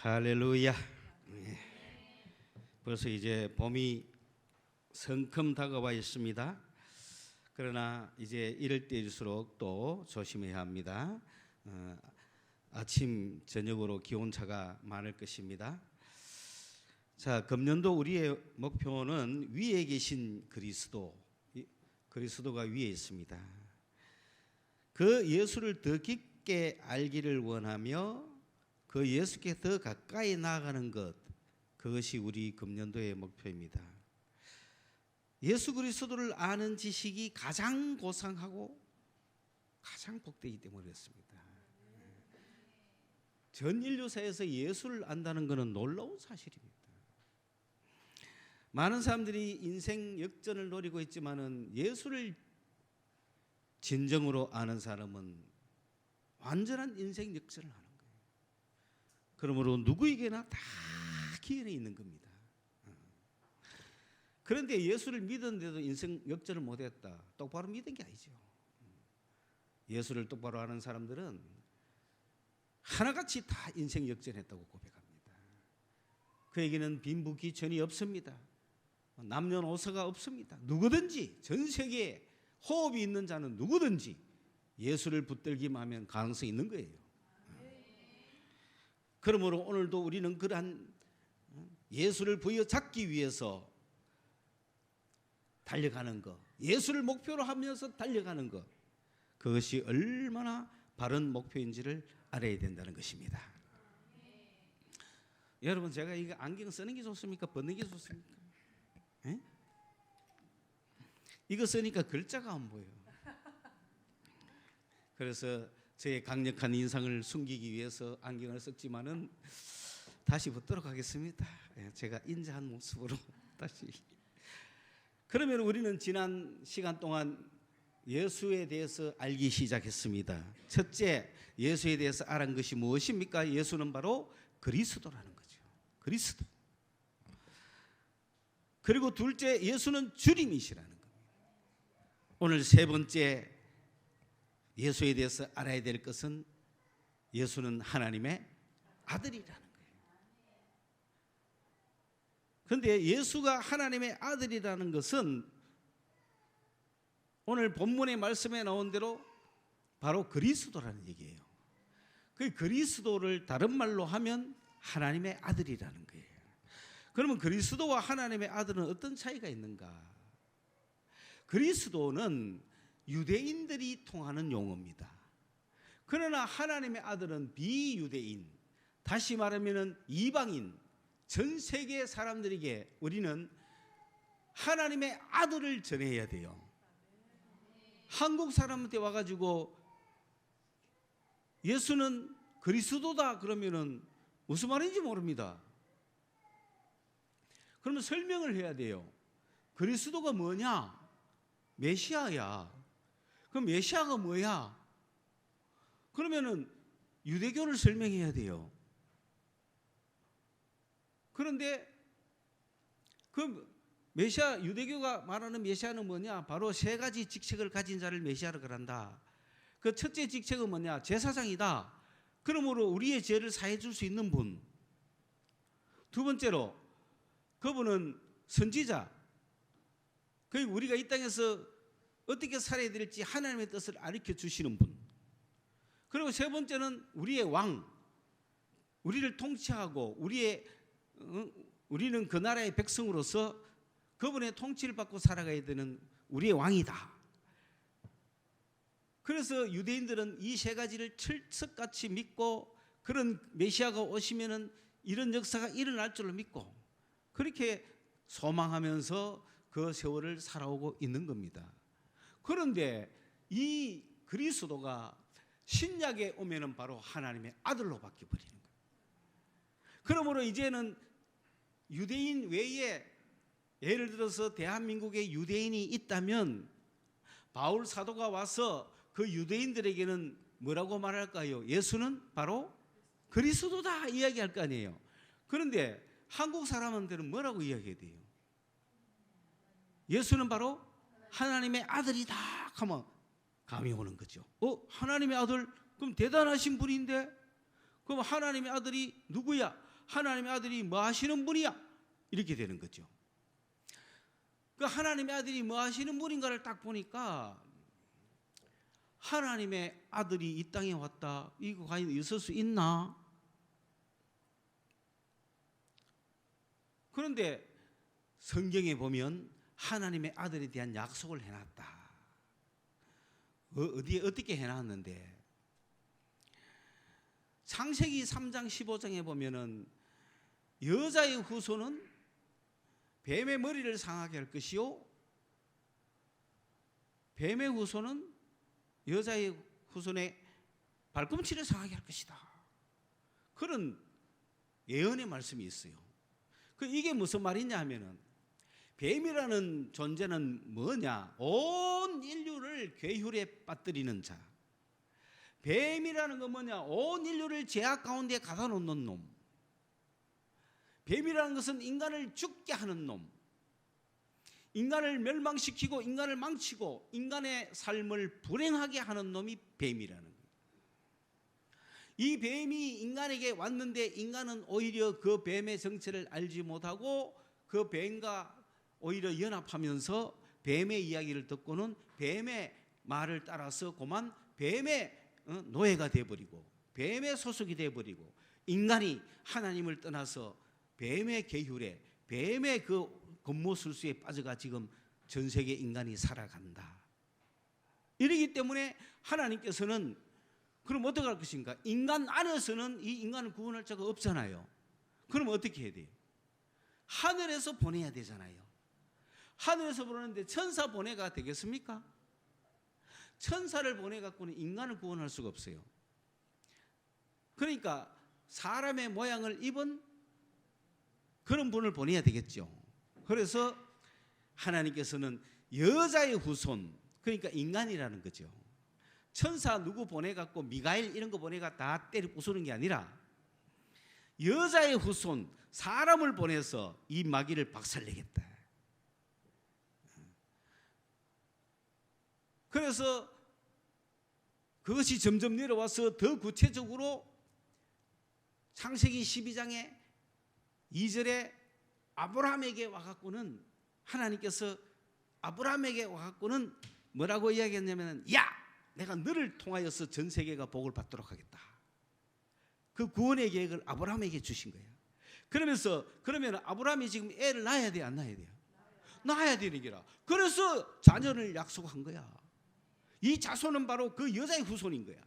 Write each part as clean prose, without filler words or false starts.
할렐루야. 네. 벌써 이제 봄이 성큼 다가와 있습니다. 그러나 이제 이럴 때일수록 또 조심해야 합니다. 아침 저녁으로 기온차가 많을 것입니다. 자, 금년도 우리의 목표는 위에 계신 그리스도가 위에 있습니다. 그 예수를 더 깊게 알기를 원하며 그 예수께 더 가까이 나아가는 것, 그것이 우리 금년도의 목표입니다. 예수 그리스도를 아는 지식이 가장 고상하고 가장 복되기 때문에 그렇습니다. 전 인류사에서 예수를 안다는 것은 놀라운 사실입니다. 많은 사람들이 인생 역전을 노리고 있지만은 예수를 진정으로 아는 사람은 완전한 인생 역전을 하는 거예요. 그러므로 누구에게나 다 기회는 있는 겁니다. 그런데 예수를 믿었는데도 인생 역전을 못했다. 똑바로 믿은 게 아니죠. 예수를 똑바로 아는 사람들은 하나같이 다 인생 역전했다고 고백합니다. 그에게는 빈부귀천이 없습니다. 남녀노소가 없습니다. 누구든지 전 세계에 호흡이 있는 자는 누구든지 예수를 붙들기만 하면 가능성이 있는 거예요. 그러므로 오늘도 우리는 그러한 예수를 부여잡기 위해서 달려가는 것, 예수를 목표로 하면서 달려가는 것, 그것이 얼마나 바른 목표인지를 알아야 된다는 것입니다. 여러분, 제가 이거 안경 쓰는 게 좋습니까? 벗는 게 좋습니까? 에? 이거 쓰니까 글자가 안 보여요. 그래서 제 강력한 인상을 숨기기 위해서 안경을 썼지만은 다시 벗도록 하겠습니다. 제가 인자한 모습으로 다시. 그러면 우리는 지난 시간 동안 예수에 대해서 알기 시작했습니다. 첫째, 예수에 대해서 알은 것이 무엇입니까? 예수는 바로 그리스도라는 거죠. 그리스도. 그리고 둘째, 예수는 주님이시라는 겁니다. 오늘 세 번째, 예수에 대해서 알아야 될 것은 예수는 하나님의 아들이라는 거예요. 그런데 예수가 하나님의 아들이라는 것은 오늘 본문의 말씀에 나온 대로 바로 그리스도라는 얘기예요. 그 그리스도를 다른 말로 하면 하나님의 아들이라는 거예요. 그러면 그리스도와 하나님의 아들은 어떤 차이가 있는가? 그리스도는 유대인들이 통하는 용어입니다. 그러나 하나님의 아들은 비유대인, 다시 말하면 이방인, 전 세계 사람들에게 우리는 하나님의 아들을 전해야 돼요. 한국 사람한테 와가지고 예수는 그리스도다 그러면은 무슨 말인지 모릅니다. 그러면 설명을 해야 돼요. 그리스도가 뭐냐? 메시아야. 그럼 메시아가 뭐야? 그러면은 유대교를 설명해야 돼요. 그런데 그 메시아, 유대교가 말하는 메시아는 뭐냐? 바로 세 가지 직책을 가진 자를 메시아로 그런다. 그 첫째 직책은 뭐냐? 제사장이다. 그러므로 우리의 죄를 사해 줄 수 있는 분. 두 번째로 그분은 선지자. 그리고 우리가 이 땅에서 어떻게 살아야 될지 하나님의 뜻을 알려 주시는 분. 그리고 세 번째는 우리의 왕. 우리를 통치하고 우리는 그 나라의 백성으로서 그분의 통치를 받고 살아가야 되는 우리의 왕이다. 그래서 유대인들은 이 세 가지를 철석같이 믿고 그런 메시아가 오시면은 이런 역사가 일어날 줄로 믿고 그렇게 소망하면서 그 세월을 살아오고 있는 겁니다. 그런데 이 그리스도가 신약에 오면은 바로 하나님의 아들로 바뀌어버리는 거예요. 그러므로 이제는 유대인 외에 예를 들어서 대한민국에 유대인이 있다면 바울 사도가 와서 그 유대인들에게는 뭐라고 말할까요? 예수는 바로 그리스도다 이야기할 거 아니에요. 그런데 한국 사람한테는 뭐라고 이야기해야 돼요? 예수는 바로 하나님의 아들이다 하면 감이 오는 거죠. 하나님의 아들? 그럼 대단하신 분인데? 그럼 하나님의 아들이 누구야? 하나님의 아들이 뭐 하시는 분이야? 이렇게 되는 거죠. 그 하나님의 아들이 뭐 하시는 분인가를 딱 보니까 하나님의 아들이 이 땅에 왔다. 이거 과연 있을 수 있나? 그런데 성경에 보면 하나님의 아들에 대한 약속을 해놨다. 어디에 어떻게 해놨는데? 창세기 3장 15장에 보면은 여자의 후손은 뱀의 머리를 상하게 할 것이요, 뱀의 후손은 여자의 후손의 발꿈치를 상하게 할 것이다. 그런 예언의 말씀이 있어요. 이게 무슨 말이냐 하면은 뱀이라는 존재는 뭐냐? 온 인류를 괴휼에 빠뜨리는 자. 뱀이라는 건 뭐냐? 온 인류를 죄악 가운데 가다 놓는 놈. 뱀이라는 것은 인간을 죽게 하는 놈. 인간을 멸망시키고 인간을 망치고 인간의 삶을 불행하게 하는 놈이 뱀이라는 거예요. 이 뱀이 인간에게 왔는데 인간은 오히려 그 뱀의 정체를 알지 못하고 그 뱀과 오히려 연합하면서 뱀의 이야기를 듣고는 뱀의 말을 따라서 그만 뱀의 노예가 되어버리고 뱀의 소속이 되어버리고 인간이 하나님을 떠나서 뱀의 계율에 뱀의 그 권모술수에 빠져가 지금 전 세계 인간이 살아간다. 이러기 때문에 하나님께서는 그럼 어떻게 할 것인가? 인간 안에서는 이 인간을 구원할 자가 없잖아요. 그럼 어떻게 해야 돼요? 하늘에서 보내야 되잖아요. 하늘에서 보내는데 천사 보내가 되겠습니까? 천사를 보내갖고는 인간을 구원할 수가 없어요. 그러니까 사람의 모양을 입은 그런 분을 보내야 되겠죠. 그래서 하나님께서는 여자의 후손, 그러니까 인간이라는 거죠. 천사 누구 보내갖고 미가엘 이런 거 보내가 다 때려 부수는 게 아니라 여자의 후손, 사람을 보내서 이 마귀를 박살내겠다. 그래서 그것이 점점 내려와서 더 구체적으로 창세기 12장에 2절에 아브라함에게 와갖고는 하나님께서 아브라함에게 와갖고는 뭐라고 이야기했냐면, 야, 내가 너를 통하여서 전 세계가 복을 받도록 하겠다. 그 구원의 계획을 아브라함에게 주신 거예요. 그러면서 그러면 아브라함이 지금 애를 낳아야 돼요, 안 낳아야 돼요? 낳아야 되는 게라. 그래서 자녀를 약속한 거야. 이 자손은 바로 그 여자의 후손인 거야.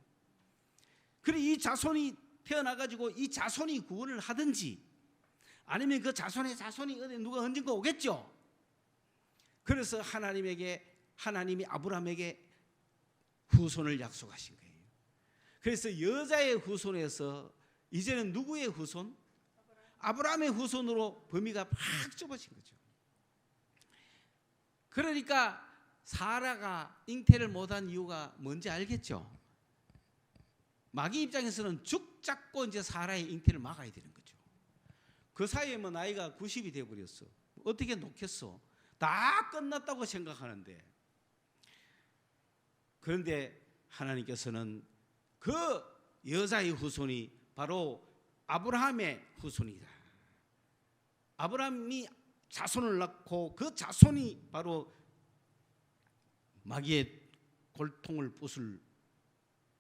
그래 이 자손이 태어나가지고 이 자손이 구원을 하든지 아니면 그 자손의 자손이 어디 누가 언젠가 오겠죠. 그래서 하나님이 아브라함에게 후손을 약속하신 거예요. 그래서 여자의 후손에서 이제는 누구의 후손? 아브라함의 후손으로 범위가 팍 좁아진 거죠. 그러니까 사라가 잉태를 못한 이유가 뭔지 알겠죠? 마귀 입장에서는 죽 잡고 이제 사라의 잉태를 막아야 되는 거죠. 그 사이에 뭐 나이가 90이 돼버렸어. 어떻게 놓겠어? 다 끝났다고 생각하는데, 그런데 하나님께서는 그 여자의 후손이 바로 아브라함의 후손이다. 아브라함이 자손을 낳고 그 자손이 바로 마귀의 골통을 부술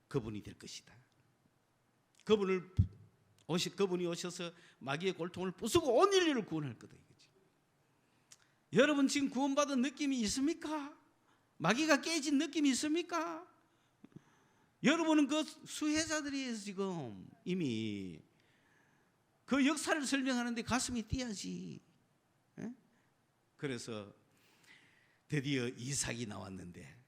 그분이 될 것이다. 그분이 오셔서 마귀의 골통을 부수고 온 인류를 구원할 거다 이거지. 여러분 지금 구원받은 느낌이 있습니까? 마귀가 깨진 느낌이 있습니까? 여러분은 그 수혜자들이에요. 지금 이미 그 역사를 설명하는데 가슴이 뛰어야지. 그래서 드디어 이삭이 나왔는데,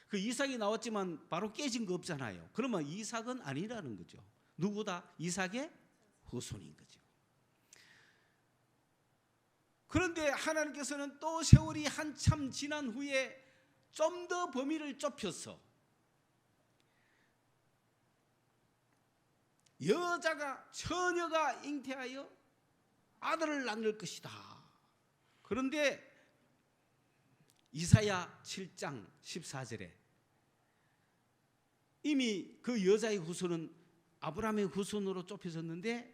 그 이삭이 나왔지만 바로 깨진 거 없잖아요. 그러면 이삭은 아니라는 거죠. 누구다? 이삭의 후손인 거죠. 그런데 하나님께서는 또 세월이 한참 지난 후에 좀 더 범위를 좁혀서 처녀가 잉태하여 아들을 낳을 것이다. 그런데 이사야 7장 14절에 이미 그 여자의 후손은 아브라함의 후손으로 좁혀졌는데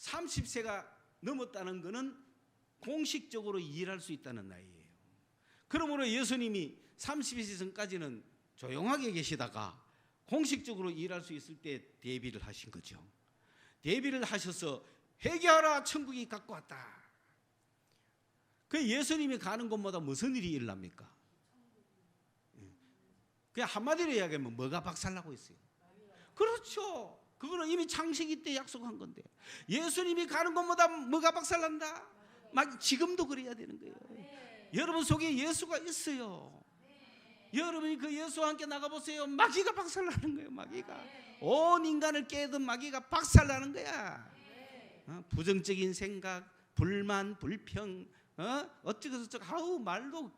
30세가 넘었다는 것은 공식적으로 일할 수 있다는 나이예요. 그러므로 예수님이 30세 전까지는 조용하게 계시다가 공식적으로 일할 수 있을 때 대비를 하신 거죠. 대비를 하셔서 회개하라, 천국이 갖고 왔다. 그 예수님이 가는 곳마다 무슨 일이 일어납니까? 그냥 한마디로 이야기하면 뭐가 박살나고 있어요? 그렇죠. 그거는 이미 창세기 때 약속한 건데, 예수님이 가는 곳마다 뭐가 박살난다? 막 지금도 그래야 되는 거예요. 여러분 속에 예수가 있어요. 여러분이 그 예수와 함께 나가보세요. 마귀가 박살나는 거예요. 마귀가 온 인간을 깨던 마귀가 박살나는 거야. 부정적인 생각, 불만, 불평, 어쩌고 저쩌고, 아우 말도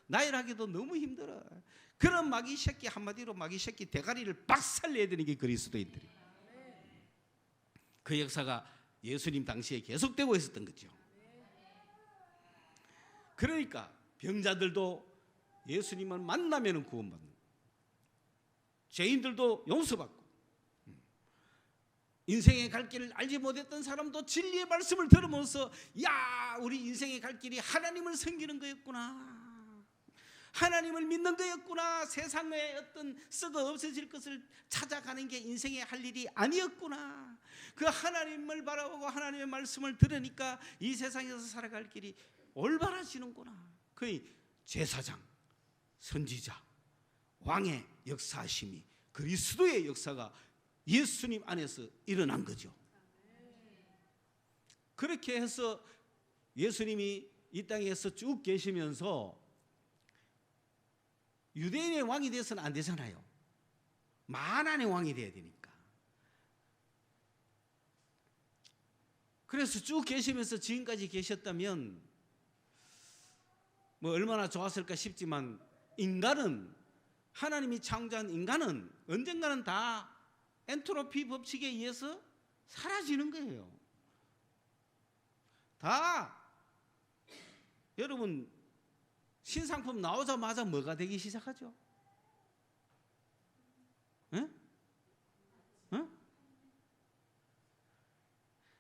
나열하기도 너무 힘들어. 그런 마귀 새끼, 한마디로 마귀 새끼 대가리를 박살내야 되는 게 그리스도인들이에요. 그 역사가 예수님 당시에 계속되고 있었던 거죠. 그러니까 병자들도 예수님을 만나면 구원받는, 죄인들도 용서받고, 인생의 갈 길을 알지 못했던 사람도 진리의 말씀을 들으면서, 야, 우리 인생의 갈 길이 하나님을 섬기는 거였구나, 하나님을 믿는 거였구나, 세상에 어떤 썩어 없어질 것을 찾아가는 게 인생의 할 일이 아니었구나, 그 하나님을 바라보고 하나님의 말씀을 들으니까 이 세상에서 살아갈 길이 올바라지는구나. 거의 제사장, 선지자, 왕의 역사하심이, 그리스도의 역사가 예수님 안에서 일어난 거죠. 그렇게 해서 예수님이 이 땅에서 쭉 계시면서 유대인의 왕이 돼서는 안 되잖아요. 만한의 왕이 돼야 되니까. 그래서 쭉 계시면서 지금까지 계셨다면 뭐 얼마나 좋았을까 싶지만, 인간은, 하나님이 창조한 인간은 언젠가는 다 엔트로피 법칙에 의해서 사라지는 거예요. 다. 여러분 신상품 나오자마자 뭐가 되기 시작하죠?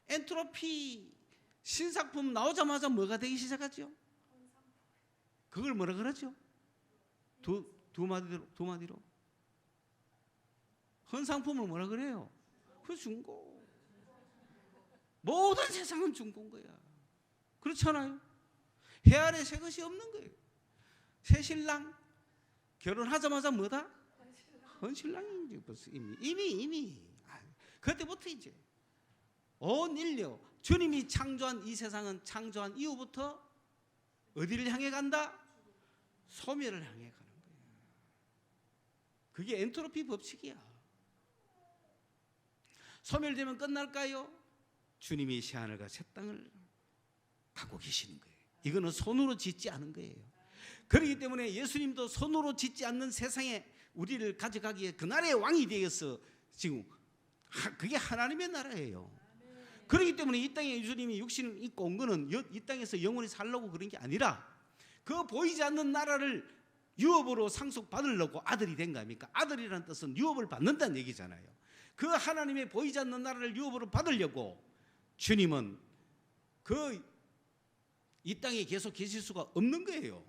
엔트로피 신상품 나오자마자 뭐가 되기 시작하죠? 그걸 뭐라 그러죠? 두 마디로 헌상품을 뭐라 그래요? 그 중고. 모든 세상은 중고인 거야. 그렇잖아요. 해 아래 새 것이 없는 거예요. 새 신랑 결혼하자마자 뭐다? 헌신랑이지. 벌써 이미 그때부터 이제 온 인류, 주님이 창조한 이 세상은 창조한 이후부터 어디를 향해 간다? 소멸을 향해 가는 거예요. 그게 엔트로피 법칙이야. 소멸되면 끝날까요? 주님이 새하늘과 새 땅을 갖고 계시는 거예요. 이거는 손으로 짓지 않은 거예요. 그렇기 때문에 예수님도 손으로 짓지 않는 세상에 우리를 가져가기에 그날의 왕이 되어서 지금 그게 하나님의 나라예요. 그렇기 때문에 이 땅에 예수님이 육신을 입고 온 거는 이 땅에서 영원히 살려고 그런 게 아니라, 그 보이지 않는 나라를 유업으로 상속받으려고 아들이 된 거 아닙니까? 아들이라는 뜻은 유업을 받는다는 얘기잖아요. 그 하나님의 보이지 않는 나라를 유업으로 받으려고 주님은 이 땅에 계속 계실 수가 없는 거예요.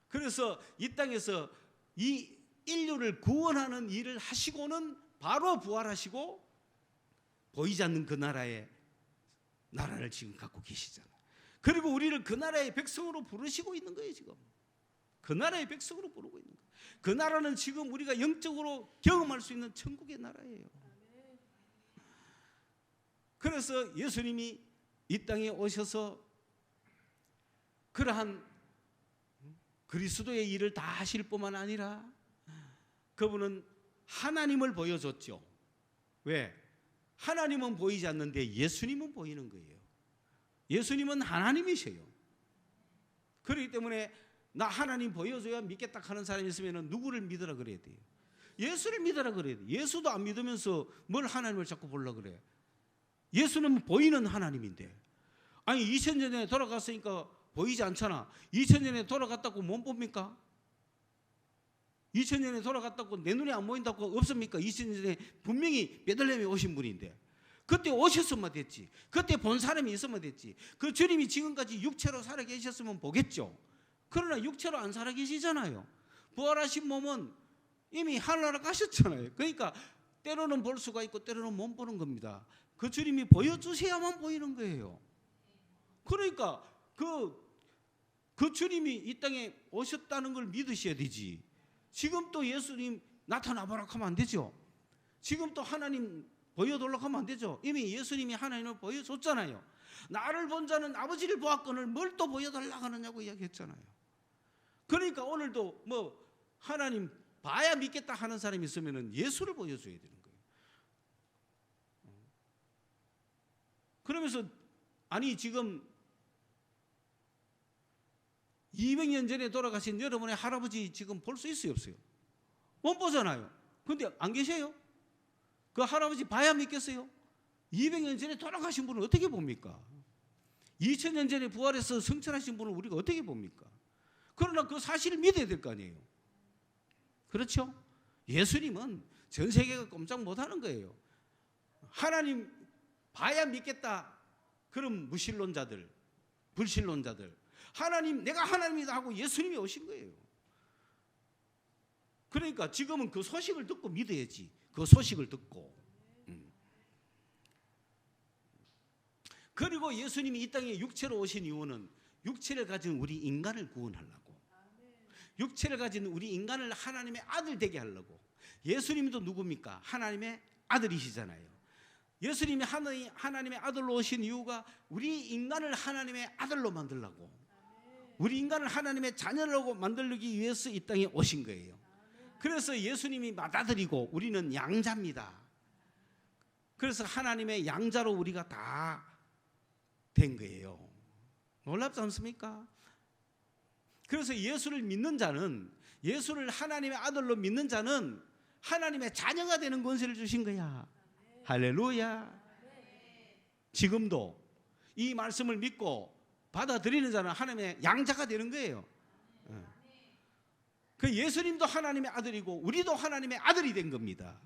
그래서 이 땅에서 이 인류를 구원하는 일을 하시고는 바로 부활하시고 보이지 않는 그 나라를 지금 갖고 계시잖아요. 그리고 우리를 그 나라의 백성으로 부르시고 있는 거예요. 지금 그 나라의 백성으로 부르고 있는 거예요. 그 나라는 지금 우리가 영적으로 경험할 수 있는 천국의 나라예요. 그래서 예수님이 이 땅에 오셔서 그러한 그리스도의 일을 다 하실 뿐만 아니라 그분은 하나님을 보여줬죠. 왜? 하나님은 보이지 않는데 예수님은 보이는 거예요. 예수님은 하나님이세요. 그렇기 때문에 나 하나님 보여줘야 믿겠다 하는 사람이 있으면 누구를 믿으라 그래야 돼요? 예수를 믿으라 그래야 돼요. 예수도 안 믿으면서 뭘 하나님을 자꾸 보려고 그래? 예수는 보이는 하나님인데, 아니 2000년 전에 돌아갔으니까 보이지 않잖아. 2000년에 돌아갔다고 못 봅니까? 2000년에 돌아갔다고 내 눈에 안 보인다고 없습니까? 2000년 전에 분명히 베들레헴에 오신 분인데, 그때 오셨으면 됐지. 그때 본 사람이 있으면 됐지. 그 주님이 지금까지 육체로 살아 계셨으면 보겠죠. 그러나 육체로 안 살아 계시잖아요. 부활하신 몸은 이미 하늘나라 가셨잖아요. 그러니까 때로는 볼 수가 있고 때로는 못 보는 겁니다. 그 주님이 보여주셔야만 보이는 거예요. 그러니까 그 주님이 이 땅에 오셨다는 걸 믿으셔야 되지. 지금 또 예수님 나타나보라 하면 안 되죠. 지금 또 하나님 보여달라고 하면 안 되죠. 이미 예수님이 하나님을 보여줬잖아요. 나를 본 자는 아버지를 보았거늘 뭘 또 보여달라고 하느냐고 이야기했잖아요. 그러니까 오늘도 뭐 하나님 봐야 믿겠다 하는 사람이 있으면 예수를 보여줘야 되는 거예요. 그러면서 아니 지금 200년 전에 돌아가신 여러분의 할아버지 지금 볼 수 있어요 없어요? 못 보잖아요. 근데 안 계세요? 그 할아버지 봐야 믿겠어요? 200년 전에 돌아가신 분을 어떻게 봅니까? 2000년 전에 부활해서 성천하신 분을 우리가 어떻게 봅니까? 그러나 그 사실을 믿어야 될 거 아니에요. 그렇죠? 예수님은 전 세계가 꼼짝 못하는 거예요. 하나님 봐야 믿겠다 그런 무신론자들, 불신론자들, 하나님 내가 하나님이다 하고 예수님이 오신 거예요. 그러니까 지금은 그 소식을 듣고 믿어야지. 그 소식을 듣고. 그리고 예수님이 이 땅에 육체로 오신 이유는 육체를 가진 우리 인간을 구원하려고, 육체를 가진 우리 인간을 하나님의 아들 되게 하려고. 예수님도 누굽니까? 하나님의 아들이시잖아요. 예수님이 하나님의 아들로 오신 이유가 우리 인간을 하나님의 아들로 만들려고, 우리 인간을 하나님의 자녀라고 만들기 위해서 이 땅에 오신 거예요. 그래서 예수님이 맏아들이고 우리는 양자입니다. 그래서 하나님의 양자로 우리가 다 된 거예요. 놀랍지 않습니까? 그래서 예수를 믿는 자는, 예수를 하나님의 아들로 믿는 자는 하나님의 자녀가 되는 권세를 주신 거야. 할렐루야. 지금도 이 말씀을 믿고 받아들이는 자는 하나님의 양자가 되는 거예요. 그 예수님도 하나님의 아들이고 우리도 하나님의 아들이 된 겁니다.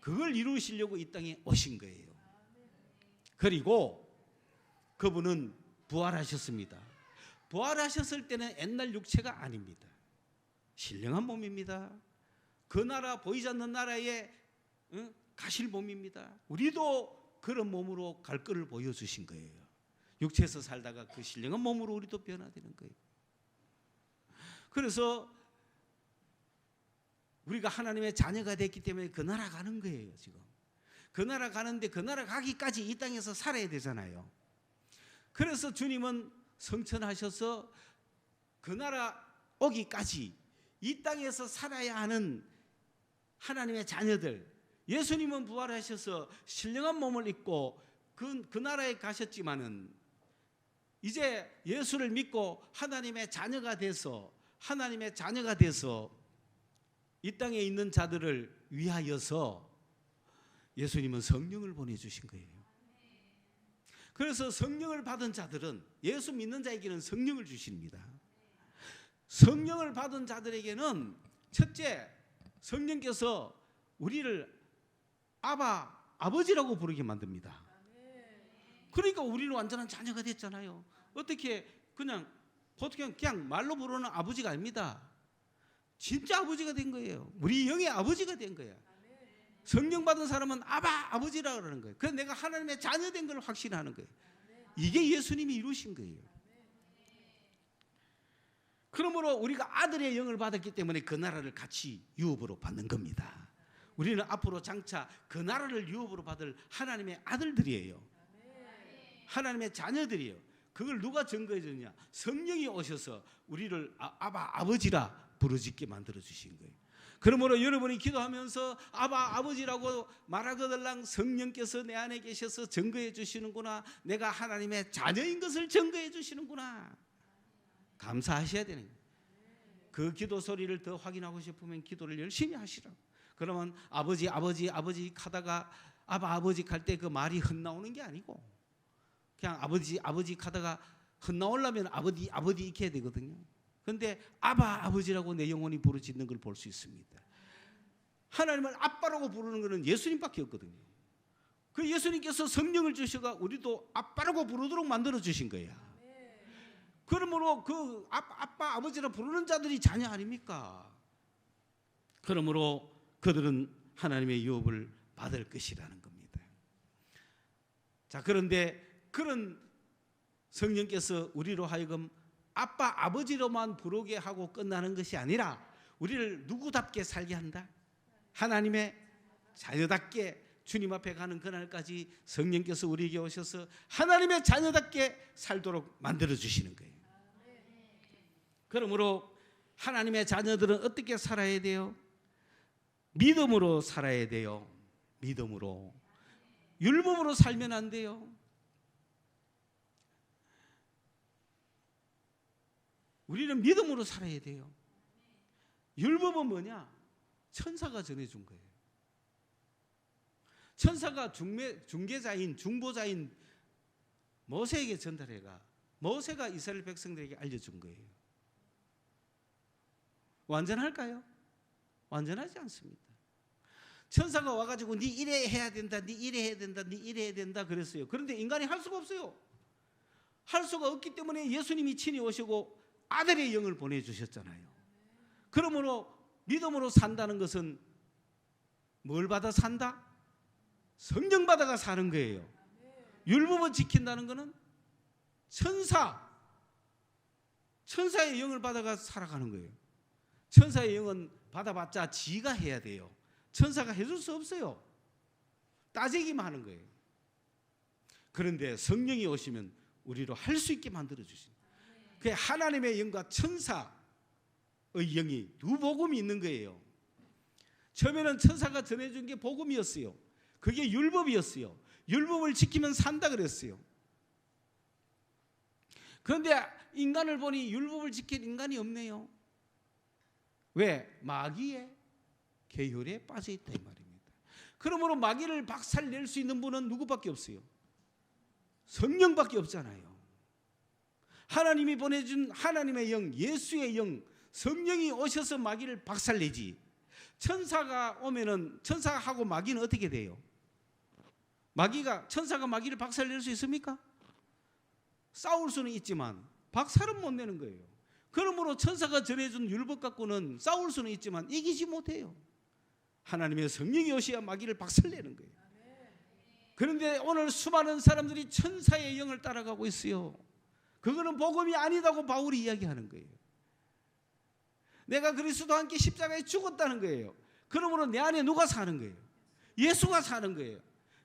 그걸 이루시려고 이 땅에 오신 거예요. 그리고 그분은 부활하셨습니다. 부활하셨을 때는 옛날 육체가 아닙니다. 신령한 몸입니다. 그 나라, 보이지 않는 나라에 가실 몸입니다. 우리도 그런 몸으로 갈 거를 보여주신 거예요. 육체에서 살다가 그 신령한 몸으로 우리도 변화되는 거예요. 그래서 우리가 하나님의 자녀가 됐기 때문에 그 나라 가는 거예요. 지금 그 나라 가는데 그 나라 가기까지 이 땅에서 살아야 되잖아요. 그래서 주님은 성천하셔서 그 나라 오기까지 이 땅에서 살아야 하는 하나님의 자녀들, 예수님은 부활하셔서 신령한 몸을 입고 그 나라에 가셨지만은 이제 예수를 믿고 하나님의 자녀가 돼서 이 땅에 있는 자들을 위하여서 예수님은 성령을 보내주신 거예요. 그래서 성령을 받은 자들은, 예수 믿는 자에게는 성령을 주십니다. 성령을 받은 자들에게는 첫째, 성령께서 우리를 아버지라고 부르게 만듭니다. 그러니까 우리는 완전한 자녀가 됐잖아요. 어떻게 그냥 말로 부르는 아버지가 아닙니다. 진짜 아버지가 된 거예요. 우리 영의 아버지가 된 거예요. 성령 받은 사람은 아버지라고 그러는 거예요. 그래서 내가 하나님의 자녀 된 걸 확신하는 거예요. 이게 예수님이 이루신 거예요. 그러므로 우리가 아들의 영을 받았기 때문에 그 나라를 같이 유업으로 받는 겁니다. 우리는 앞으로 장차 그 나라를 유업으로 받을 하나님의 아들들이에요. 하나님의 자녀들이에요. 그걸 누가 증거해 줬냐? 성령이 오셔서 우리를 아버지라 부르짖게 만들어 주신 거예요. 그러므로 여러분이 기도하면서 아버지라고 말하거들랑 성령께서 내 안에 계셔서 증거해 주시는구나. 내가 하나님의 자녀인 것을 증거해 주시는구나. 감사하셔야 되는 거예요. 그 기도 소리를 더 확인하고 싶으면 기도를 열심히 하시라고. 그러면 아버지 하다가 아버지 갈 때 그 말이 헛나오는 게 아니고 그냥 아버지 하다가 헛나오려면 아버지 이렇게 해야 되거든요. 그런데 아버지라고 내 영혼이 부르짖는 걸 볼 수 있습니다. 하나님을 아빠라고 부르는 것은 예수님밖에 없거든요. 그 예수님께서 성령을 주셔가 우리도 아빠라고 부르도록 만들어 주신 거예요. 그러므로 그 아빠 아버지라 부르는 자들이 자녀 아닙니까? 그러므로 그들은 하나님의 유업을 받을 것이라는 겁니다. 자, 그런데 그런 성령께서 우리로 하여금 아빠 아버지로만 부르게 하고 끝나는 것이 아니라 우리를 누구답게 살게 한다? 하나님의 자녀답게 주님 앞에 가는 그날까지 성령께서 우리에게 오셔서 하나님의 자녀답게 살도록 만들어 주시는 거예요. 그러므로 하나님의 자녀들은 어떻게 살아야 돼요? 믿음으로 살아야 돼요. 믿음으로. 율법으로 살면 안 돼요. 우리는 믿음으로 살아야 돼요. 율법은 뭐냐? 천사가 전해준 거예요. 천사가 중개자인 중보자인 모세에게 전달해가 모세가 이스라엘 백성들에게 알려준 거예요. 완전할까요? 완전하지 않습니다. 천사가 와가지고 네 이래 해야 된다, 네 이래 해야 된다, 네 이래 해야 된다 그랬어요. 그런데 인간이 할 수가 없어요. 할 수가 없기 때문에 예수님이 친히 오시고 아들의 영을 보내주셨잖아요. 그러므로 믿음으로 산다는 것은 뭘 받아 산다? 성령 받아가 사는 거예요. 율법을 지킨다는 것은 천사의 영을 받아가 살아가는 거예요. 천사의 영은 받아봤자 지가 해야 돼요. 천사가 해줄 수 없어요. 따지기만 하는 거예요. 그런데 성령이 오시면 우리로 할 수 있게 만들어 주십니다. 그 하나님의 영과 천사의 영이 두 복음이 있는 거예요. 처음에는 천사가 전해준 게 복음이었어요. 그게 율법이었어요. 율법을 지키면 산다 그랬어요. 그런데 인간을 보니 율법을 지킬 인간이 없네요. 왜? 마귀의 계율에 빠져 있다 이 말입니다. 그러므로 마귀를 박살낼 수 있는 분은 누구밖에 없어요? 성령밖에 없잖아요. 하나님이 보내준 하나님의 영, 예수의 영, 성령이 오셔서 마귀를 박살내지. 천사가 오면은 천사하고 마귀는 어떻게 돼요? 천사가 마귀를 박살낼 수 있습니까? 싸울 수는 있지만 박살은 못 내는 거예요. 그러므로 천사가 전해준 율법 갖고는 싸울 수는 있지만 이기지 못해요. 하나님의 성령이 오셔야 마귀를 박살내는 거예요. 그런데 오늘 수많은 사람들이 천사의 영을 따라가고 있어요. 그거는 복음이 아니다고 바울이 이야기하는 거예요. 내가 그리스도와 함께 십자가에 죽었다는 거예요. 그러므로 내 안에 누가 사는 거예요? 예수가 사는 거예요.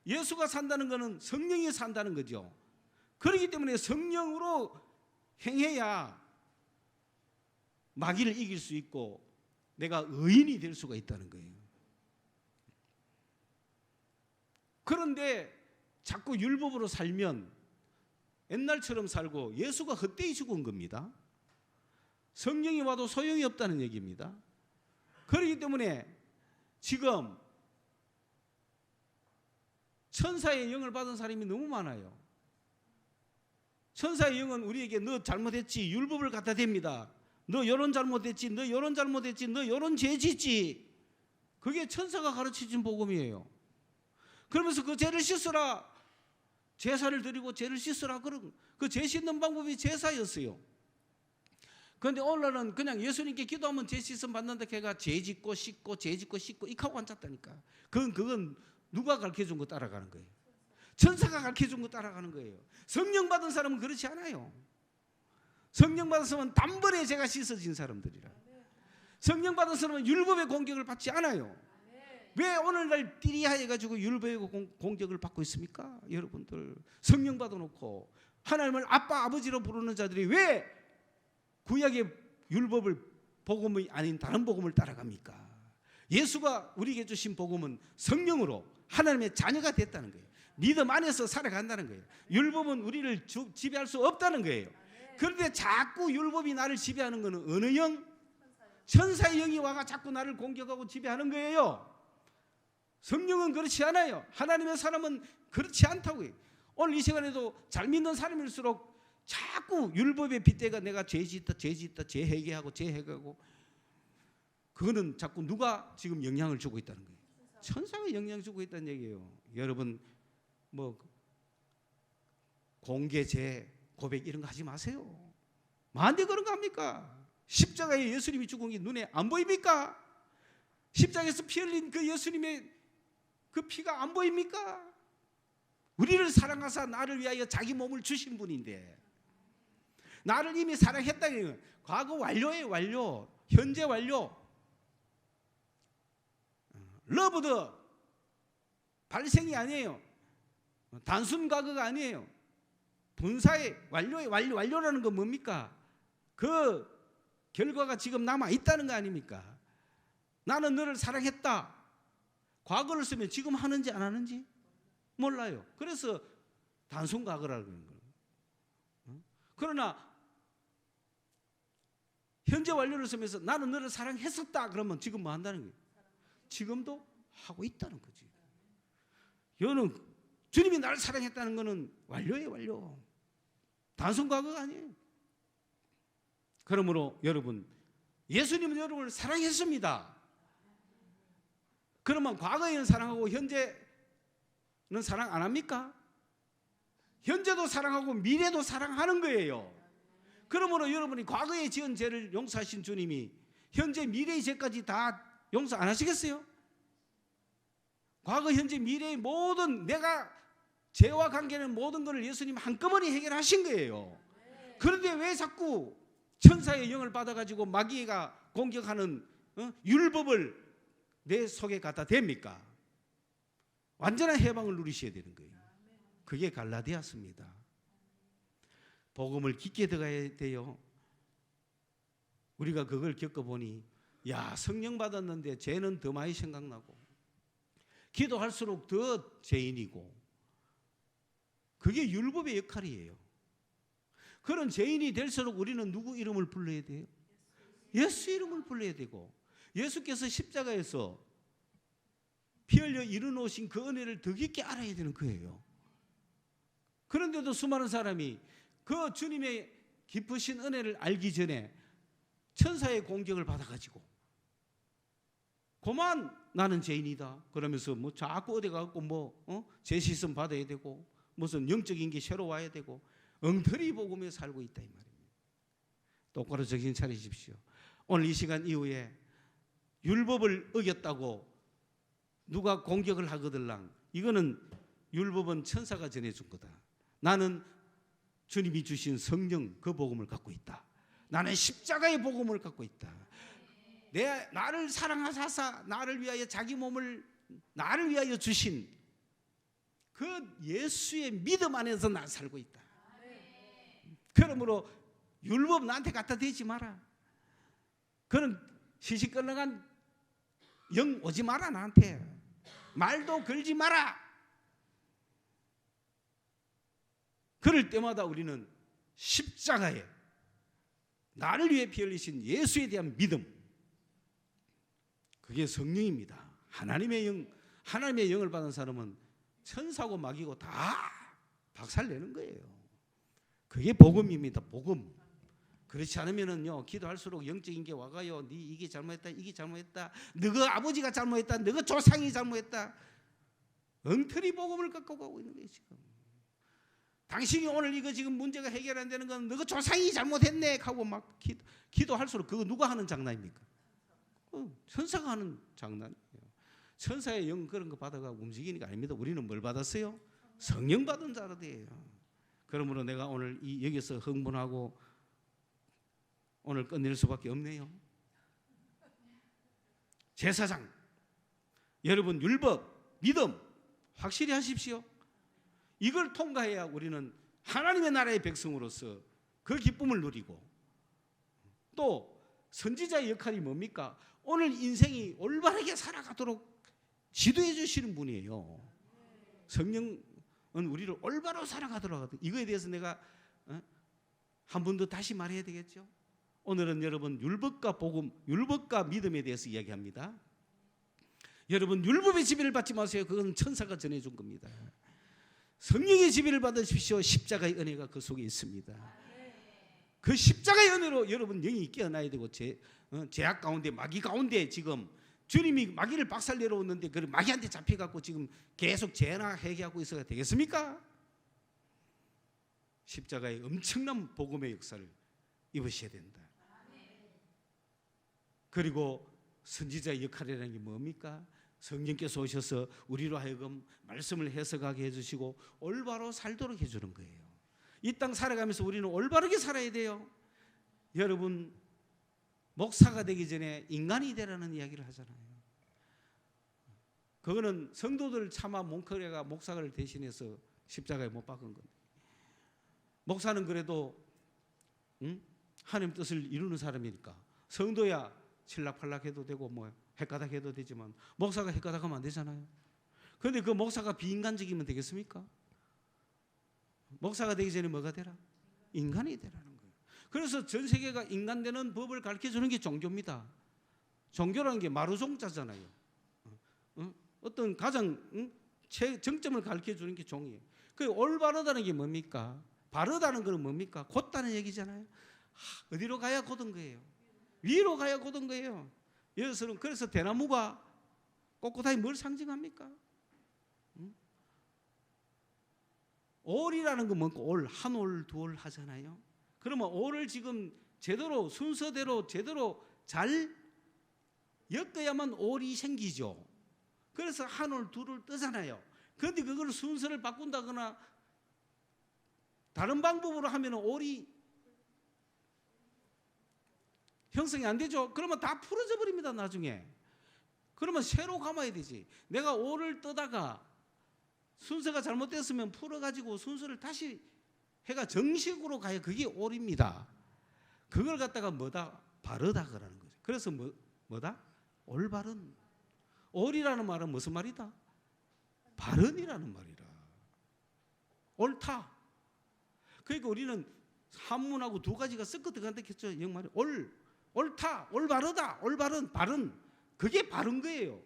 예수가 산다는 것은 성령이 산다는 거죠. 그렇기 때문에 성령으로 행해야 마귀를 이길 수 있고 내가 의인이 될 수가 있다는 거예요. 그런데 자꾸 율법으로 살면 옛날처럼 살고 예수가 헛되이 죽은 겁니다. 성령이 와도 소용이 없다는 얘기입니다. 그렇기 때문에 지금 천사의 영을 받은 사람이 너무 많아요. 천사의 영은 우리에게 너 잘못했지, 율법을 갖다 댑니다. 너 요런 잘못했지, 너 요런 잘못했지, 너 요런 죄 짓지. 그게 천사가 가르쳐준 복음이에요. 그러면서 그 죄를 씻으라, 제사를 드리고 죄를 씻으라. 그런 그 죄 씻는 방법이 제사였어요. 그런데 오늘날은 그냥 예수님께 기도하면 죄 씻음 받는다 걔가 죄 짓고 씻고 죄 짓고 씻고 이하고 앉았다니까. 그건 누가 가르쳐준 거 따라가는 거예요? 천사가 가르쳐준 거 따라가는 거예요. 성령 받은 사람은 그렇지 않아요. 성령 받은 사람은 단번에 죄가 씻어진 사람들이라. 성령 받은 사람은 율법의 공격을 받지 않아요. 왜 오늘날 띠리하여가지고 율법의 공격을 받고 있습니까? 여러분들 성령 받아놓고 하나님을 아빠 아버지로 부르는 자들이 왜 구약의 율법을 복음이 아닌 다른 복음을 따라갑니까? 예수가 우리에게 주신 복음은 성령으로 하나님의 자녀가 됐다는 거예요. 믿음 안에서 살아간다는 거예요. 율법은 우리를 지배할 수 없다는 거예요. 그런데 자꾸 율법이 나를 지배하는 것은 어느 영? 천사의 영이 와가 자꾸 나를 공격하고 지배하는 거예요. 성령은 그렇지 않아요. 하나님의 사람은 그렇지 않다고요. 오늘 이 시간에도 잘 믿는 사람일수록 자꾸 율법의 빗대가 내가 죄 짓다 죄 회개하고 죄 회개하고 그거는 자꾸 누가 지금 영향을 주고 있다는 거예요. 천사가 영향을 주고 있다는 얘기예요. 여러분 뭐 공개제 고백 이런 거 하지 마세요. 만데 그런 거 합니까? 십자가에 예수님이 죽은 게 눈에 안 보입니까? 십자가에서 피 흘린 그 예수님의 그 피가 안 보입니까? 우리를 사랑하사 나를 위하여 자기 몸을 주신 분인데, 나를 이미 사랑했다는 건 과거 완료예요. 완료. 현재 완료. 러브드 발생이 아니에요. 단순 과거가 아니에요. 분사의 완료의 완료라는 건 뭡니까? 그 결과가 지금 남아 있다는 거 아닙니까? 나는 너를 사랑했다. 과거를 쓰면 지금 하는지 안 하는지 몰라요. 그래서 단순 과거라는 거예요. 그러나 현재 완료를 쓰면서 나는 너를 사랑했었다 그러면 지금 뭐 한다는 거예요? 지금도 하고 있다는 거지. 여는 주님이 나를 사랑했다는 것은 완료예요. 완료. 단순 과거가 아니에요. 그러므로 여러분, 예수님은 여러분을 사랑했습니다. 그러면 과거에는 사랑하고 현재는 사랑 안 합니까? 현재도 사랑하고 미래도 사랑하는 거예요. 그러므로 여러분이 과거에 지은 죄를 용서하신 주님이 현재 미래의 죄까지 다 용서 안 하시겠어요? 과거 현재 미래의 모든 내가 죄와 관계는 모든 것을 예수님 한꺼번에 해결하신 거예요. 그런데 왜 자꾸 천사의 영을 받아가지고 마귀가 공격하는 율법을 내 속에 갖다 댑니까? 완전한 해방을 누리셔야 되는 거예요. 그게 갈라디아서입니다. 복음을 깊게 들어가야 돼요. 우리가 그걸 겪어보니 야, 성령 받았는데 죄는 더 많이 생각나고 기도할수록 더 죄인이고, 그게 율법의 역할이에요. 그런 죄인이 될수록 우리는 누구 이름을 불러야 돼요? 예수 이름을 불러야 되고, 예수께서 십자가에서 피 흘려 이루어놓으신 그 은혜를 더 깊게 알아야 되는 거예요. 그런데도 수많은 사람이 그 주님의 깊으신 은혜를 알기 전에 천사의 공격을 받아가지고 그만 나는 죄인이다 그러면서 뭐 자꾸 어디 가고 죄 씻음 받아야 되고 무슨 영적인 게 새로 와야 되고 엉터리 복음에 살고 있다 이 말입니다. 똑바로 정신 차리십시오. 오늘 이 시간 이후에 율법을 어겼다고 누가 공격을 하거들랑 이거는 율법은 천사가 전해준 거다. 나는 주님이 주신 성령 그 복음을 갖고 있다. 나는 십자가의 복음을 갖고 있다. 나를 사랑하사 나를 위하여 자기 몸을 나를 위하여 주신 그 예수의 믿음 안에서 나 살고 있다. 그러므로 율법 나한테 갖다 대지 마라. 그런 시시껄렁한 영 오지 마라. 나한테 말도 걸지 마라. 그럴 때마다 우리는 십자가에 나를 위해 피 흘리신 예수에 대한 믿음, 그게 성령입니다. 하나님의 영을 받은 사람은 천사고 마귀고 다 박살내는 거예요. 그게 복음입니다. 복음. 그렇지 않으면은요, 기도할수록 영적인 게 와가요. 네 이게 잘못했다, 이게 잘못했다, 너가 아버지가 잘못했다, 너가 조상이 잘못했다. 엉터리 복음을 갖고 가고 있는 거예요 지금. 당신이 오늘 이거 지금 문제가 해결 안 되는 건 너가 조상이 잘못했네 하고 막 기도할수록 그거 누가 하는 장난입니까? 천사가 하는 장난이에요. 천사의 영 그런 거 받아가 움직이는 게 아닙니다. 우리는 뭘 받았어요? 성령 받은 자라돼요. 그러므로 내가 오늘 여기서 흥분하고 오늘 끝낼 수밖에 없네요. 제사장, 여러분 율법, 믿음 확실히 하십시오. 이걸 통과해야 우리는 하나님의 나라의 백성으로서 그 기쁨을 누리고, 또 선지자의 역할이 뭡니까? 오늘 인생이 올바르게 살아가도록 지도해 주시는 분이에요. 성령은 우리를 올바로 살아가도록 하도록. 이거에 대해서 내가 한 번 더 다시 말해야 되겠죠. 오늘은 여러분 율법과 복음, 율법과 믿음에 대해서 이야기합니다. 여러분 율법의 지배를 받지 마세요. 그건 천사가 전해준 겁니다. 성령의 지배를 받으십시오. 십자가의 은혜가 그 속에 있습니다. 그 십자가의 은혜로 여러분 영이 깨어나야 되고, 죄악 가운데 마귀 가운데 지금 주님이 마귀를 박살 내려오는데 그 마귀한테 잡혀갖고 지금 계속 죄나 회개하고 있어야 되겠습니까? 십자가의 엄청난 복음의 역사를 입으셔야 된다. 그리고 선지자의 역할이라는 게 뭡니까? 성령께서 오셔서 우리로 하여금 말씀을 해석하게 해주시고 올바로 살도록 해주는 거예요. 이 땅 살아가면서 우리는 올바르게 살아야 돼요. 여러분, 목사가 되기 전에 인간이 되라는 이야기를 하잖아요. 그거는 성도들 차마 몽크레가 목사를 대신해서 십자가에 못 박은 건데, 목사는 그래도 하나님 뜻을 이루는 사람이니까 성도야 칠락팔락 해도 되고 뭐 헷가닥 해도 되지만 목사가 헷가닥 하면 안 되잖아요. 그런데 그 목사가 비인간적이면 되겠습니까? 목사가 되기 전에 뭐가 되라? 인간이 되라는 거예요. 그래서 전 세계가 인간 되는 법을 가르쳐주는 게 종교입니다. 종교라는 게 마루종자잖아요. 어떤 가장 정점을 가르쳐주는 게 종이에요. 그 올바르다는 게 뭡니까? 바르다는 건 뭡니까? 곧다는 얘기잖아요. 어디로 가야 곧은 거예요? 위로 가야 곧은 거예요. 여기서는 그래서 대나무가 꼿꼿하게 뭘 상징합니까? 올이라는 건 뭔가 올, 한 올, 두 올 하잖아요. 그러면 올을 지금 제대로 순서대로 제대로 잘 엮어야만 올이 생기죠. 그래서 한 올, 두 올 뜨잖아요. 그런데 그걸 순서를 바꾼다거나 다른 방법으로 하면 올이 형성이 안 되죠. 그러면 다 풀어져 버립니다, 나중에. 그러면 새로 감아야 되지. 내가 올을 뜨다가 순서가 잘못됐으면 풀어가지고 순서를 다시 해가 정식으로 가야 그게 올입니다. 그걸 갖다가 뭐다? 바르다 그러는 거죠. 그래서 뭐다? 올바른. 올이라는 말은 무슨 말이다? 바른이라는 말이라. 옳다. 그러니까 우리는 한문하고 두 가지가 섞어 들어간다 했죠. 영말이 옳다, 올바르다, 올바른, 바른. 그게 바른 거예요.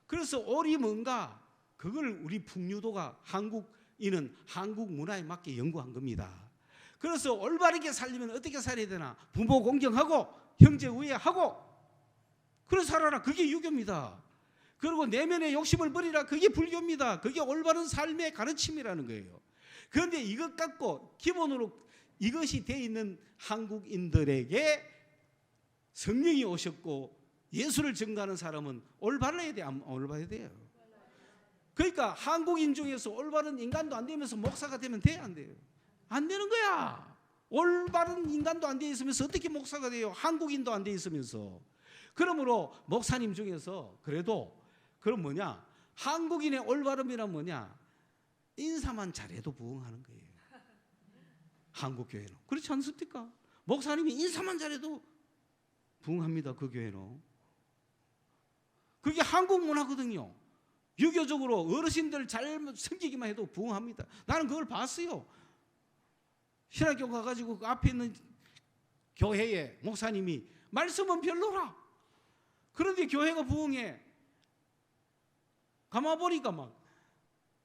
그래서 올이 뭔가 그걸 우리 풍류도가 한국인은 한국 문화에 맞게 연구한 겁니다. 그래서 올바르게 살려면 어떻게 살아야 되나? 부모 공경하고 형제 우애하고 그래서 살아라. 그게 유교입니다. 그리고 내면의 욕심을 버리라. 그게 불교입니다. 그게 올바른 삶의 가르침이라는 거예요. 그런데 이것 갖고 기본으로 이것이 돼 있는 한국인들에게 성령이 오셨고 예수를 증거하는 사람은 올바라야 돼요? 안 올바라야 돼요? 그러니까 한국인 중에서 올바른 인간도 안 되면서 목사가 되면 돼요? 안 돼요? 안 되는 거야. 올바른 인간도 안 돼 있으면서 어떻게 목사가 돼요? 한국인도 안 돼 있으면서. 그러므로 목사님 중에서 그래도 그럼 뭐냐? 한국인의 올바름이란 뭐냐? 인사만 잘해도 부흥하는 거예요. 한국 교회는. 그렇지 않습니까? 목사님이 인사만 잘해도 부흥합니다. 그 교회는. 그게 한국 문화거든요. 유교적으로 어르신들 잘 섬기기만 해도 부흥합니다. 나는 그걸 봤어요. 신학교 가가지고 그 앞에 있는 교회에 목사님이 말씀은 별로라. 그런데 교회가 부흥해. 가만보니까 막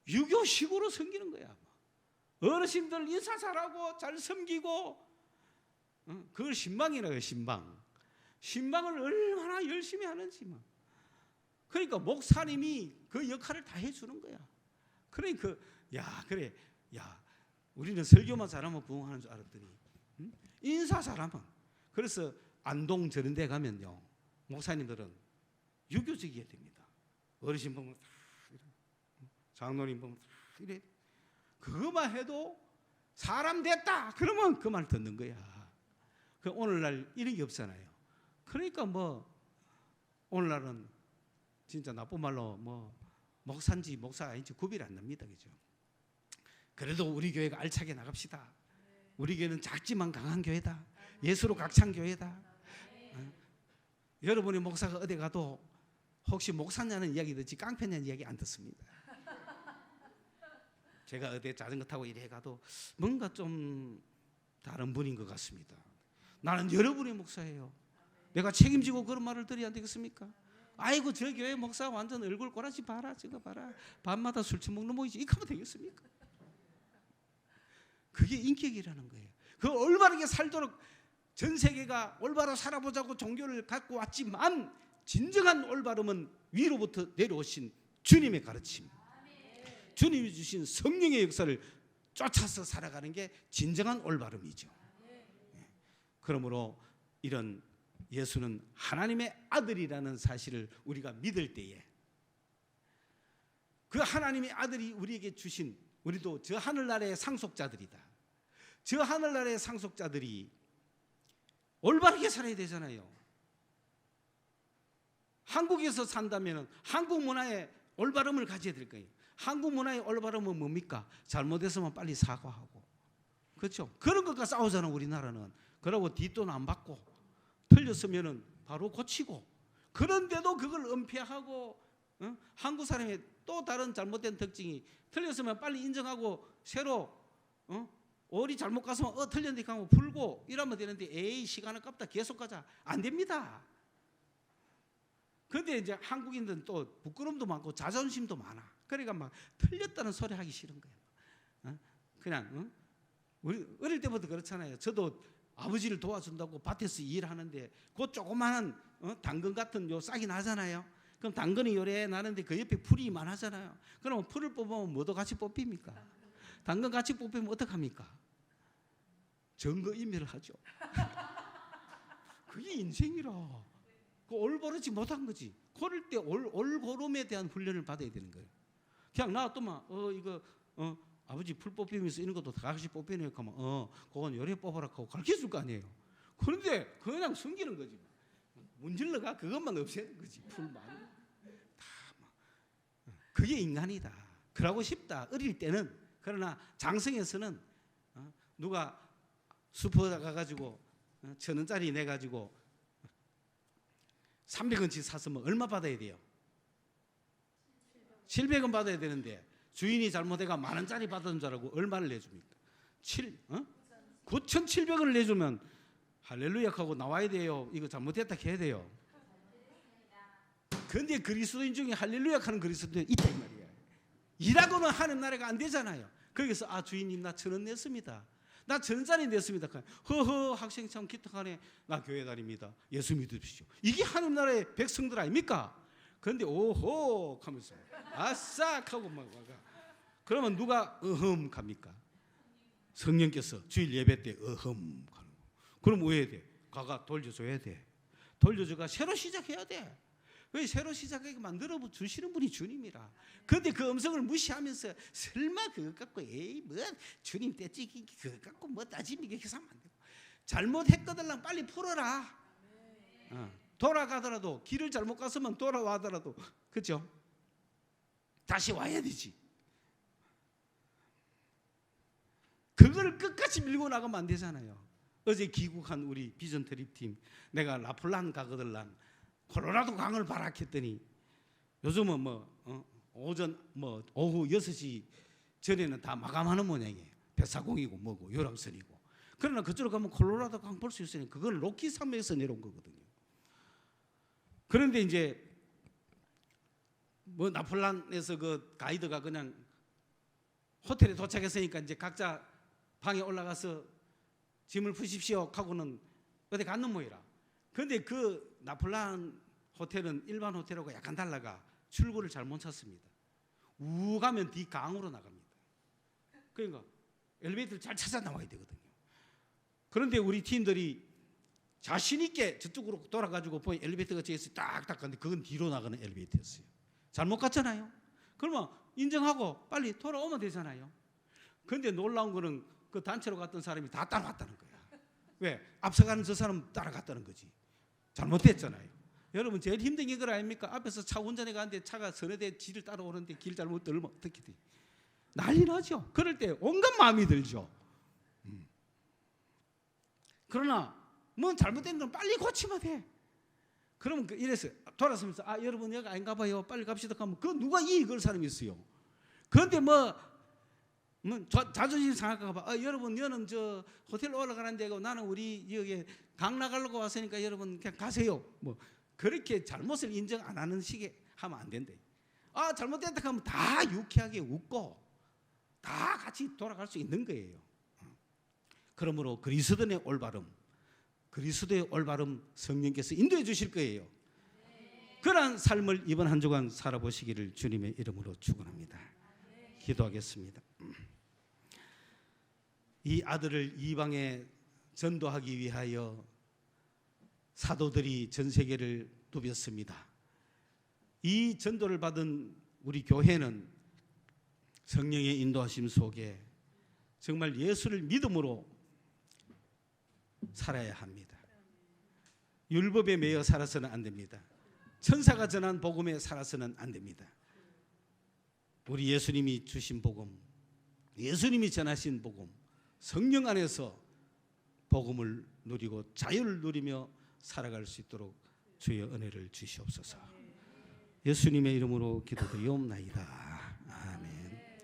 유교식으로 섬기는 거야. 어르신들 인사 잘하고 잘 섬기고 그걸 신방이라고 해요. 신방을 얼마나 열심히 하는지 막. 그러니까 목사님이 그 역할을 다 해주는 거야. 그러니까 그래 우리는 설교만 잘하면 부흥하는 줄 알았더니 인사 잘하면. 그래서 안동 저런 데 가면요 목사님들은 유교적이어야 됩니다. 어르신 보면 다 이래, 장로님 보면 다 이래. 그것만 해도 사람 됐다 그러면 그 말 듣는 거야. 그 오늘날 이런 게 없잖아요. 그러니까 뭐 오늘날은 진짜 나쁜 말로 뭐 목사인지 목사 아닌지 구별 안 납니다. 그죠? 그래도 우리 교회가 알차게 나갑시다. 우리 교회는 작지만 강한 교회다. 예수로 각찬 교회다. 여러분의 목사가 어디 가도 혹시 목사냐는 이야기 듣지 깡패냐는 이야기 안 듣습니다. 제가 어디 자전거 타고 이래 가도 뭔가 좀 다른 분인 것 같습니다. 나는 여러분의 목사예요. 내가 책임지고 그런 말을 드려야 되겠습니까? 아이고 저 교회 목사 완전 얼굴 꼬라지 봐라 저거 봐라 밤마다 술 처먹는 모이지 이렇게 하면 되겠습니까? 그게 인격이라는 거예요. 그 올바르게 살도록 전 세계가 올바로 살아보자고 종교를 갖고 왔지만 진정한 올바름은 위로부터 내려오신 주님의 가르침, 주님이 주신 성령의 역사를 쫓아서 살아가는 게 진정한 올바름이죠. 그러므로 이런 예수는 하나님의 아들이라는 사실을 우리가 믿을 때에 그 하나님의 아들이 우리에게 주신, 우리도 저 하늘나라의 상속자들이다. 저 하늘나라의 상속자들이 올바르게 살아야 되잖아요. 한국에서 산다면 한국 문화의 올바름을 가져야 될 거예요. 한국 문화의 올바름은 뭡니까? 잘못했으면 빨리 사과하고, 그렇죠? 그런 것과 싸우잖아 우리나라는. 그러고 뒷돈 안 받고, 틀렸으면 바로 고치고, 그런데도 그걸 은폐하고, 한국 사람의 또 다른 잘못된 특징이 틀렸으면 빨리 인정하고 새로 어리 잘못 갔으면 틀렸는데 하고 풀고 이러면 되는데, 에이 시간 아깝다 계속 가자, 안 됩니다. 근데 이제 한국인들은 또 부끄럼도 많고 자존심도 많아. 그러니까 막 틀렸다는 소리 하기 싫은 거예요. 그냥 우리 어릴 때부터 그렇잖아요. 저도 아버지를 도와준다고 밭에서 일하는데 그 조그마한 당근 같은 요 싹이 나잖아요. 그럼 당근이 요래 나는데 그 옆에 풀이 이만하잖아요. 그러면 풀을 뽑으면 뭐도 같이 뽑힙니까? 당근 같이 뽑히면 어떡합니까? 증거인멸을 하죠. 그게 인생이라. 그 올바르지 못한 거지. 그럴 때 올고름에 대한 훈련을 받아야 되는 거예요. 그냥 놔두면 이거 아버지 풀 뽑히면서 이런 것도 다 같이 뽑히네요 하면 그건 요래 뽑아라 하고 가르쳐줄 거 아니에요. 그런데 그냥 숨기는 거지. 문질러가 그것만 없애는 거지. 풀만 다 그게 인간이다. 그러고 싶다 어릴 때는. 그러나 장성에서는 누가 슈퍼에 가가지고 1,000원짜리 내가지고 300원치 샀으면 얼마 받아야 돼요? 700원 받아야 되는데 주인이 잘못해가 10,000원짜리 받은 줄 알고 얼마를 내줍니까? 9,700원을 내주면 할렐루야 하고 나와야 돼요. 이거 잘못했다 해야 돼요. 그런데 그리스도인 중에 할렐루야 하는 그리스도인 있다 이 말이야. 일하고는 하는 나라가 안 되잖아요. 거기서 주인님 나 1,000원 냈습니다. 나 1,000원짜리 냈습니다. 허허 학생 참 기특하네. 나 교회 다닙니다. 예수 믿으십시오. 이게 하늘나라의 백성들 아닙니까? 그런데 오호 하면서 아싸 하고 막 와가. 그러면 누가 합니까? 성령께서 주일 예배 때 하는 거. 그럼 왜 해야 돼? 가가 돌려줘야 돼. 돌려줘가 새로 시작해야 돼. 왜 새로 시작하게 만들어 주시는 분이 주님이라. 그런데 그 음성을 무시하면서 설마 그것 갖고 에이 뭐 주님 떼찌기 그것 갖고 뭐 따집니까 이렇게 하면 안 되고, 잘못했거든 빨리 풀어라. 돌아가더라도 길을 잘못 갔으면 돌아와더라도 그렇죠? 다시 와야 되지. 그걸 끝까지 밀고 나가면 안 되잖아요. 어제 귀국한 우리 비전 트립팀, 내가 라플란 가거들란 콜로라도 강을 발악했더니 요즘은 오전 오후 6시 전에는 다 마감하는 모양이에요. 뱃사공이고 뭐고 요람선이고. 그러나 그쪽으로 가면 콜로라도 강 볼 수 있으니 그건 로키 산맥에서 내려온 거거든요. 그런데 이제 나폴란에서 그 가이드가 그냥 호텔에 도착했으니까 이제 각자 방에 올라가서 짐을 푸십시오 하고는 어디 갔는 모이라. 그런데 그 나폴란 호텔은 일반 호텔하고 약간 달라가 출구를 잘못 찾습니다. 우 가면 뒤 강으로 나갑니다. 그러니까 엘리베이터를 잘 찾아 나와야 되거든요. 그런데 우리 팀들이 자신 있게 저쪽으로 돌아가지고 보니 엘리베이터가 저기서 딱딱 갔는데 그건 뒤로 나가는 엘리베이터였어요. 잘못 갔잖아요. 그러면 인정하고 빨리 돌아오면 되잖아요. 그런데 놀라운 거는 그 단체로 갔던 사람이 다 따라갔다는 거야. 왜? 앞서가는 저 사람 따라갔다는 거지. 잘못됐잖아요. 여러분 제일 힘든 게 그거 아닙니까? 앞에서 차 운전해 가는데 차가 서너대 지를 따라오는데 길 잘못 들면 어떻게 돼? 난리 나죠. 그럴 때 온갖 마음이 들죠. 그러나 뭐 잘못된 건 빨리 고치면 돼. 그러면 이래서 돌아서면서 여러분 여기 아닌가 봐요. 빨리 갑시다 하면 그 누가 이걸 사람이 있어요. 그런데 자존심 상할까 봐. 여러분 여는 저 호텔 올라가는데 나는 우리 여기 강 나가려고 왔으니까 여러분 그냥 가세요. 그렇게 잘못을 인정 안 하는 식의 하면 안 된대. 잘못됐다 하면 다 유쾌하게 웃고 다 같이 돌아갈 수 있는 거예요. 그러므로 그리스도의 올바름 성령께서 인도해 주실 거예요. 그러한 삶을 이번 한 주간 살아보시기를 주님의 이름으로 축원합니다. 기도하겠습니다. 이 아들을 이방에 전도하기 위하여 사도들이 전 세계를 누볐습니다. 이 전도를 받은 우리 교회는 성령의 인도하심 속에 정말 예수를 믿음으로 살아야 합니다. 율법에 매여 살아서는 안 됩니다. 천사가 전한 복음에 살아서는 안 됩니다. 우리 예수님이 주신 복음, 예수님이 전하신 복음, 성령 안에서 복음을 누리고 자유를 누리며 살아갈 수 있도록 주의 은혜를 주시옵소서. 예수님의 이름으로 기도드리옵나이다.